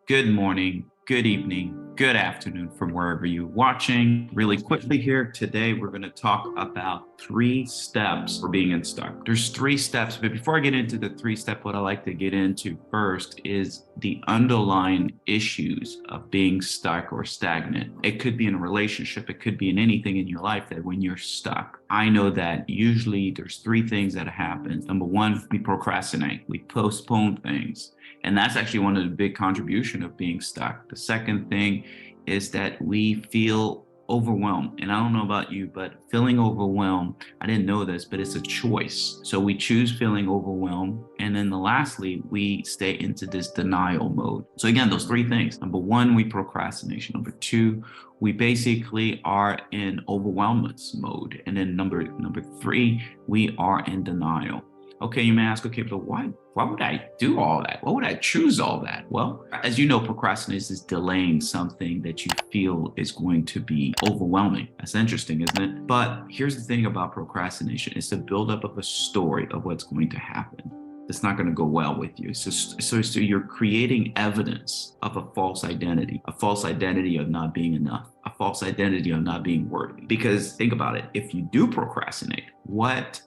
good morning, good evening, good afternoon from wherever you're watching. Really quickly here, today we're going to talk about 3 steps for being unstuck. There's 3 steps, but before I get into the 3-step, what I like to get into first is the underlying issues of being stuck or stagnant. It could be in a relationship, it could be in anything in your life that when you're stuck. I know that usually there's 3 things that happen. Number 1, we procrastinate, we postpone things. And that's actually one of the big contributions of being stuck. The second thing is that we feel overwhelmed. And I don't know about you, but feeling overwhelmed, I didn't know this, but it's a choice. So we choose feeling overwhelmed. And then lastly, we stay into this denial mode. So again, those 3 things. Number 1, we procrastination. Number 2, we basically are in overwhelmness mode. And then number 3, we are in denial. Okay, you may ask, okay, but why would I do all that? Why would I choose all that? Well, as you know, procrastination is delaying something that you feel is going to be overwhelming. That's interesting, isn't it? But here's the thing about procrastination. It's the buildup of a story of what's going to happen. It's not going to go well with you. So you're creating evidence of a false identity of not being enough, a false identity of not being worthy. Because think about it. If you do procrastinate, what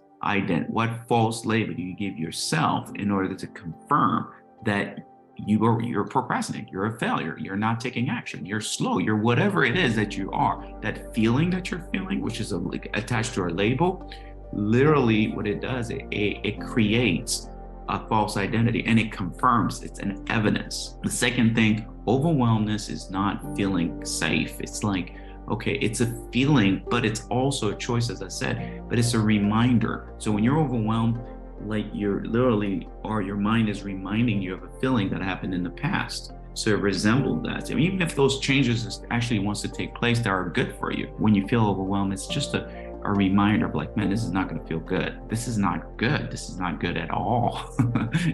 false label do you give yourself in order to confirm that you're procrastinating, you're a failure, you're not taking action, you're slow, you're whatever it is that you are? That feeling that you're feeling, which is attached to a label, literally what it does, it creates a false identity and it confirms, it's an evidence. The second thing, overwhelmness is not feeling safe. It's like, okay, it's a feeling, but it's also a choice, as I said, but it's a reminder. So when you're overwhelmed, like you're literally, or your mind is reminding you of a feeling that happened in the past. So it resembles that. I mean, even if those changes actually wants to take place that are good for you, when you feel overwhelmed, it's just a reminder of like, man, this is not going to feel good. This is not good. This is not good at all.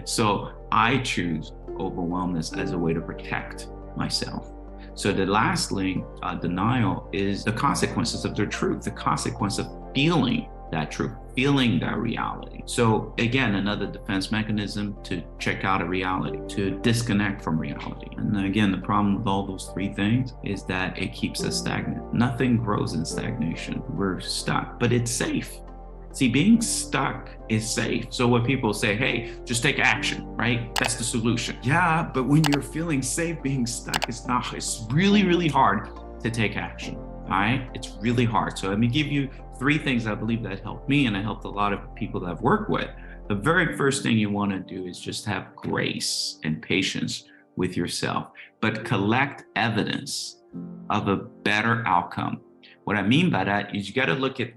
So I choose overwhelmness as a way to protect myself. So the lastly, denial is the consequences of the truth, the consequence of feeling that truth, feeling that reality. So again, another defense mechanism to check out a reality, to disconnect from reality. And again, the problem with all those 3 things is that it keeps us stagnant. Nothing grows in stagnation. We're stuck, but it's safe. See, being stuck is safe. So when people say, hey, just take action, right? That's the solution. Yeah, but when you're feeling safe, being stuck, it's really, really hard to take action, all right? It's really hard. So let me give you 3 things I believe that helped me and I helped a lot of people that I've worked with. The very first thing you want to do is just have grace and patience with yourself, but collect evidence of a better outcome. What I mean by that is you got to look at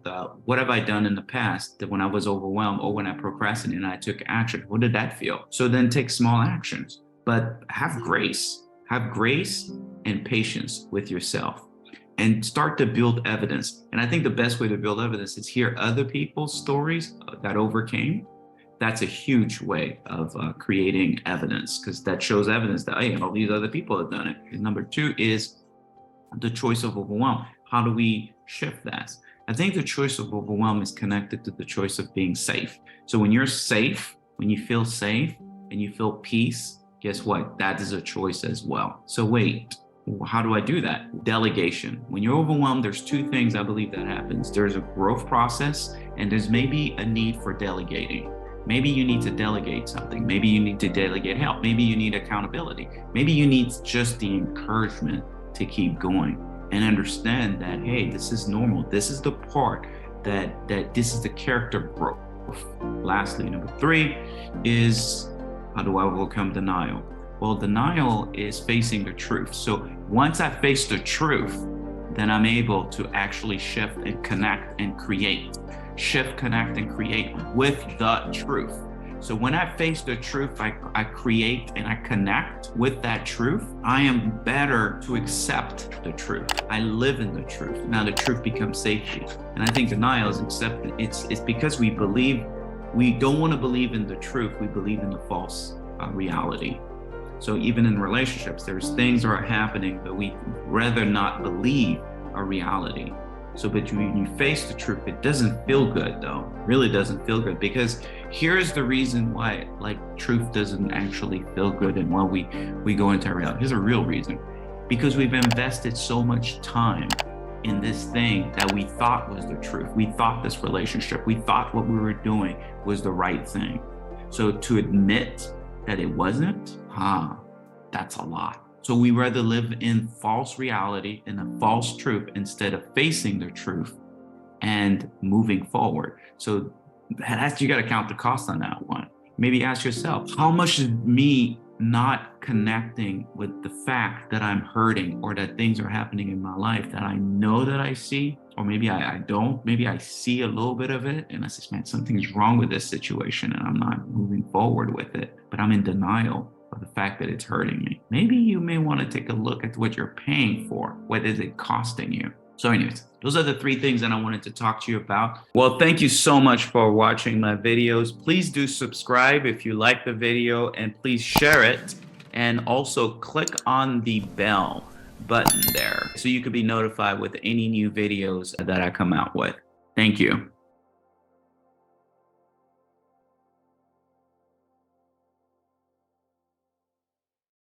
what have I done in the past that when I was overwhelmed or when I procrastinated and I took action, what did that feel? So then take small actions, but have grace and patience with yourself and start to build evidence. And I think the best way to build evidence is hear other people's stories that overcame. That's a huge way of creating evidence because that shows evidence that, hey, all these other people have done it. And number 2 is the choice of overwhelm. How do we shift that? I think the choice of overwhelm is connected to the choice of being safe. So when you're safe, when you feel safe and you feel peace, guess what? That is a choice as well. So wait, how do I do that? Delegation. When you're overwhelmed, there's 2 things I believe that happens. There's a growth process and there's maybe a need for delegating. Maybe you need to delegate something. Maybe you need to delegate help. Maybe you need accountability. Maybe you need just the encouragement to keep going. And understand that, hey, this is normal. This is the part that this is the character growth. Lastly, number 3 is, how do I overcome denial? Well, denial is facing the truth. So once I face the truth, then I'm able to actually shift and connect and create. Shift, connect, and create with the truth. So when I face the truth, I create and I connect with that truth. I am better to accept the truth. I live in the truth. Now the truth becomes safety. And I think denial is accepted. It's because we don't want to believe in the truth. We believe in the false reality. So even in relationships, there's things that are happening that we rather not believe a reality. So, but when you face the truth, it doesn't feel good though. It really doesn't feel good, because here's the reason why truth doesn't actually feel good and why we go into our reality. Here's a real reason. Because we've invested so much time in this thing that we thought was the truth. We thought this relationship, we thought what we were doing was the right thing. So to admit that it wasn't, that's a lot. So we rather live in false reality, in a false truth, instead of facing the truth and moving forward. So you got to count the cost on that one. Maybe ask yourself, how much is me not connecting with the fact that I'm hurting or that things are happening in my life that I know that I see, or maybe I don't, maybe I see a little bit of it and I say, man, something's wrong with this situation and I'm not moving forward with it, but I'm in denial of the fact that it's hurting me. Maybe you may want to take a look at what you're paying for. What is it costing you? So anyways, those are the 3 things that I wanted to talk to you about. Well, thank you so much for watching my videos. Please do subscribe if you like the video, and please share it. And also click on the bell button there so you can be notified with any new videos that I come out with. Thank you.